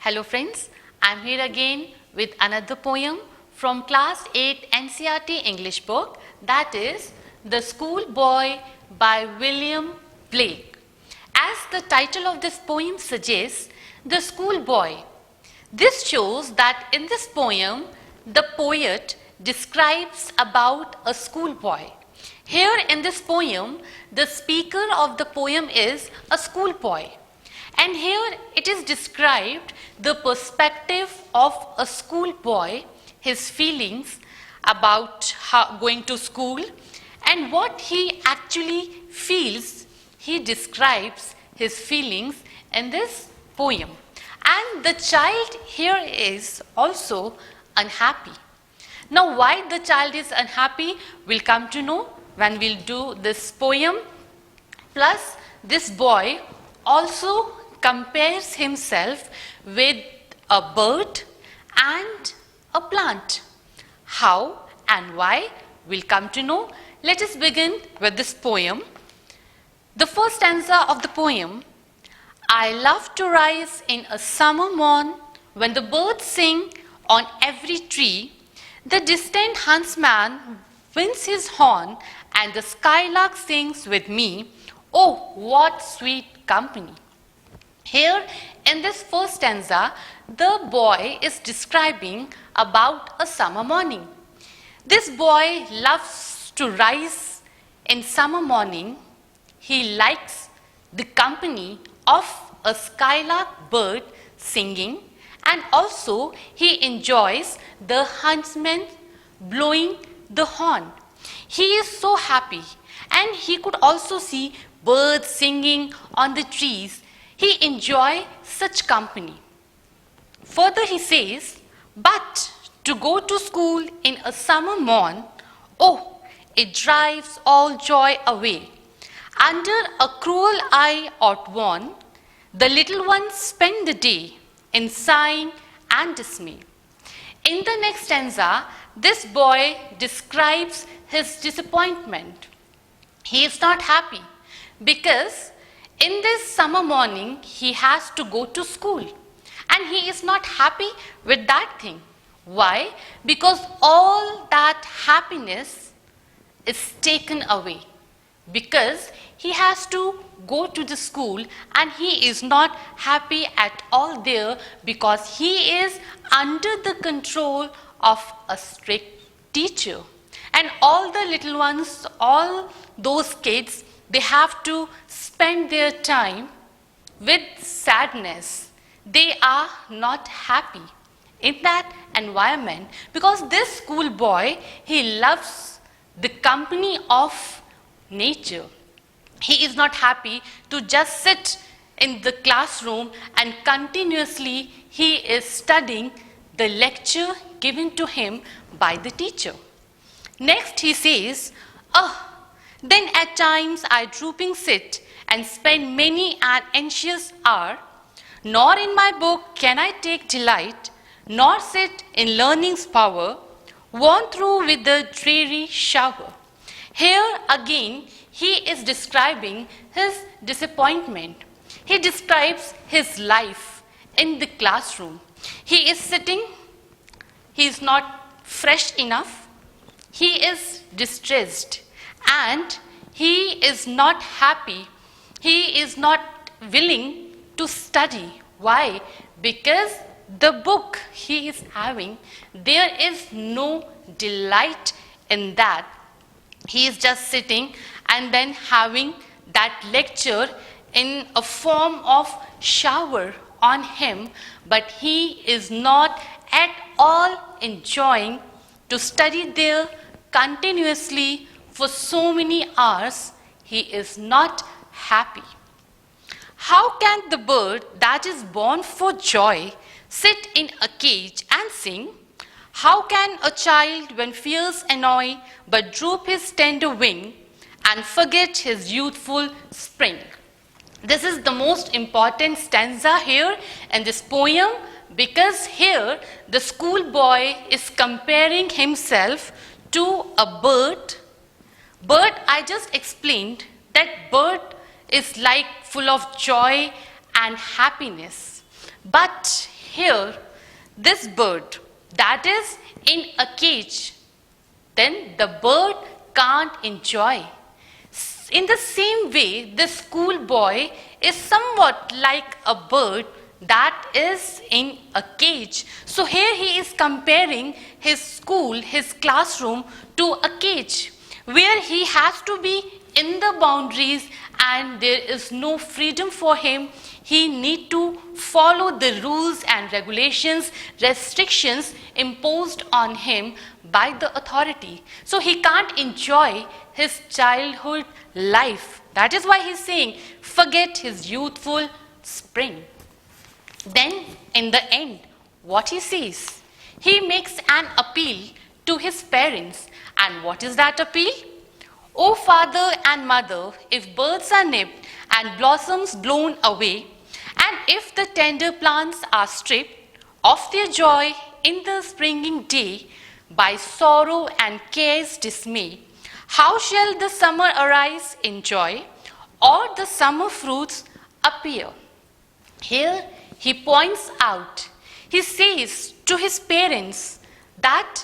Hello friends, I am here again with another poem from class 8 NCERT English book, that is The Schoolboy by William Blake. As the title of this poem suggests, The Schoolboy. This shows that in this poem, the poet describes about a schoolboy. Here in this poem, the speaker of the poem is a schoolboy. And here it is described the perspective of a schoolboy, his feelings about going to school, and what he actually feels. He describes his feelings in this poem. And the child here is also unhappy. Now, why the child is unhappy, we'll come to know when we'll do this poem. Plus, this boy also compares himself with a bird and a plant. How and why, we'll come to know. Let us begin with this poem. The first stanza of the poem: I love to rise in a summer morn when the birds sing on every tree. The distant huntsman winds his horn and the skylark sings with me. Oh, what sweet company. Here in this first stanza, the boy is describing about a summer morning. This boy loves to rise in summer morning. He likes the company of a skylark bird singing, and also he enjoys the huntsman blowing the horn. He is so happy, and he could also see birds singing on the trees. He enjoys such company. Further he says, but to go to school in a summer morn, oh, it drives all joy away. Under a cruel eye outworn, the little ones spend the day in sighing and dismay. In the next stanza, this boy describes his disappointment. He is not happy because in this summer morning he has to go to school, and he is not happy with that thing. Why? Because all that happiness is taken away. Because he has to go to the school and he is not happy at all there, because he is under the control of a strict teacher. And all the little ones, all those kids, they have to spend their time with sadness. They are not happy in that environment, because this schoolboy, he loves the company of nature. He is not happy to just sit in the classroom and continuously he is studying the lecture given to him by the teacher. Next he says, then at times I drooping sit and spend many an anxious hour, nor in my book can I take delight, nor sit in learning's power, worn through with the dreary shower. Here again, he is describing his disappointment. He describes his life in the classroom. He is sitting, he is not fresh enough, he is distressed, and he is not happy. He is not willing to study. Why? Because the book he is having, there is no delight in that. He is just sitting and then having that lecture in a form of shower on him, but he is not at all enjoying to study there continuously for so many hours. He is not happy. How can the bird that is born for joy sit in a cage and sing? How can a child, when fears annoy, but droop his tender wing and forget his youthful spring? This is the most important stanza here in this poem, because here the schoolboy is comparing himself to a bird. Bird, I just explained that bird is like full of joy and happiness. But here this bird that is in a cage, then the bird can't enjoy. In the same way, the schoolboy is somewhat like a bird that is in a cage. So here he is comparing his school, his classroom to a cage where he has to be in the boundaries and there is no freedom for him. He need to follow the rules and regulations, restrictions imposed on him by the authority. So he can't enjoy his childhood life. That is why he's saying, forget his youthful spring. Then in the end, what he says, he makes an appeal to his parents. And what is that appeal? O father and mother, if birds are nipped and blossoms blown away, and if the tender plants are stripped of their joy in the springing day by sorrow and care's dismay, how shall the summer arise in joy, or the summer fruits appear? Here he points out, he says to his parents that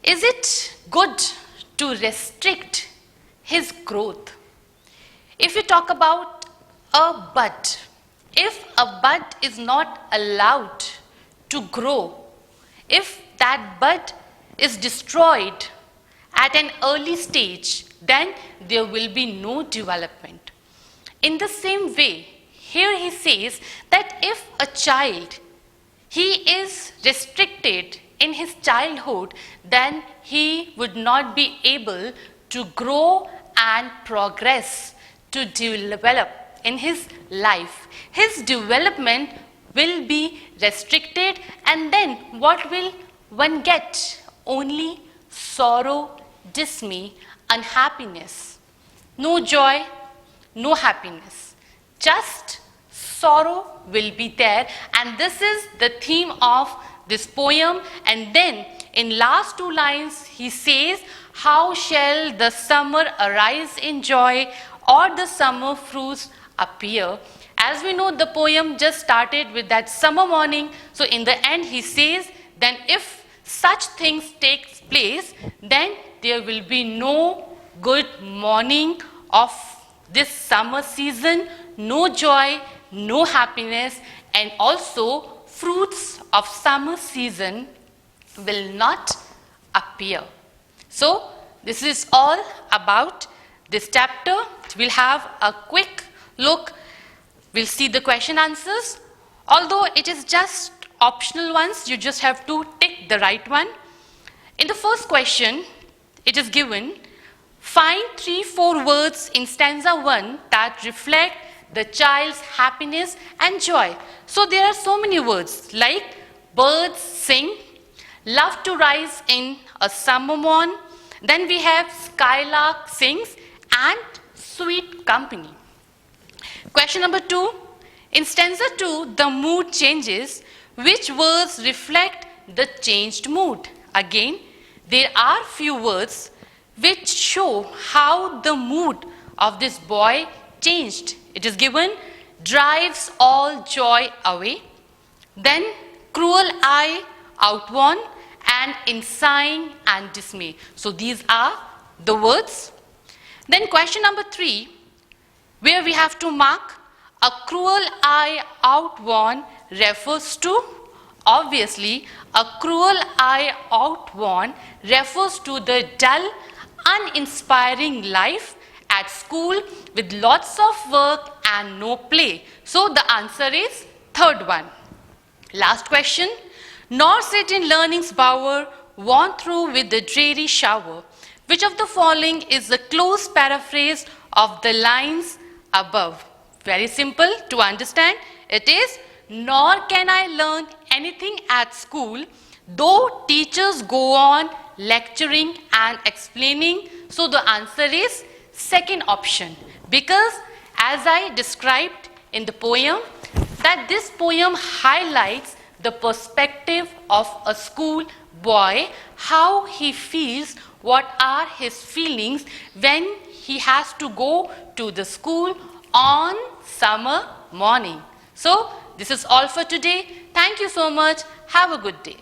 is it good to restrict his growth? If you talk about a bud, if a bud is not allowed to grow, if that bud is destroyed at an early stage, then there will be no development. In the same way, here he says that if a child, he is restricted in his childhood, then he would not be able to grow and progress, to develop in his life. His development will be restricted, and then what will one get? Only sorrow, dismay, unhappiness. No joy, no happiness. Just sorrow will be there, and this is the theme of this poem. And then in last two lines he says, how shall the summer arise in joy, or the summer fruits appear? As we know, the poem just started with that summer morning. So in the end he says, then if such things takes place, then there will be no good morning of this summer season, no joy, no happiness, and also fruits of summer season will not appear. So this is all about this chapter. We'll have a quick look. We'll see the question answers. Although it is just optional ones, you just have to tick the right one. In the first question, it is given, find 3-4 words in stanza 1 that reflect the child's happiness and joy. So there are so many words like birds sing, love to rise in a summer morn, then we have skylark sings, and sweet company. Question number 2, in stanza 2, the mood changes. Which words reflect the changed mood? Again, there are few words which show how the mood of this boy changed. It is given, drives all joy away, then cruel eye outworn, and in sighing and dismay. So these are the words. Then question number 3, where we have to mark, a cruel eye outworn refers to, obviously a cruel eye outworn refers to the dull, uninspiring life at school with lots of work and no play. So the answer is third one. Last question, nor sit in learning's bower, worn through with the dreary shower. Which of the following is the close paraphrase of the lines above? Very simple to understand. It is, nor can I learn anything at school, though teachers go on lecturing and explaining. So the answer is second option, because as I described in the poem, that this poem highlights the perspective of a school boy, how he feels, what are his feelings when he has to go to the school on summer morning. So this is all for today. Thank Thank you so much. Have a good day.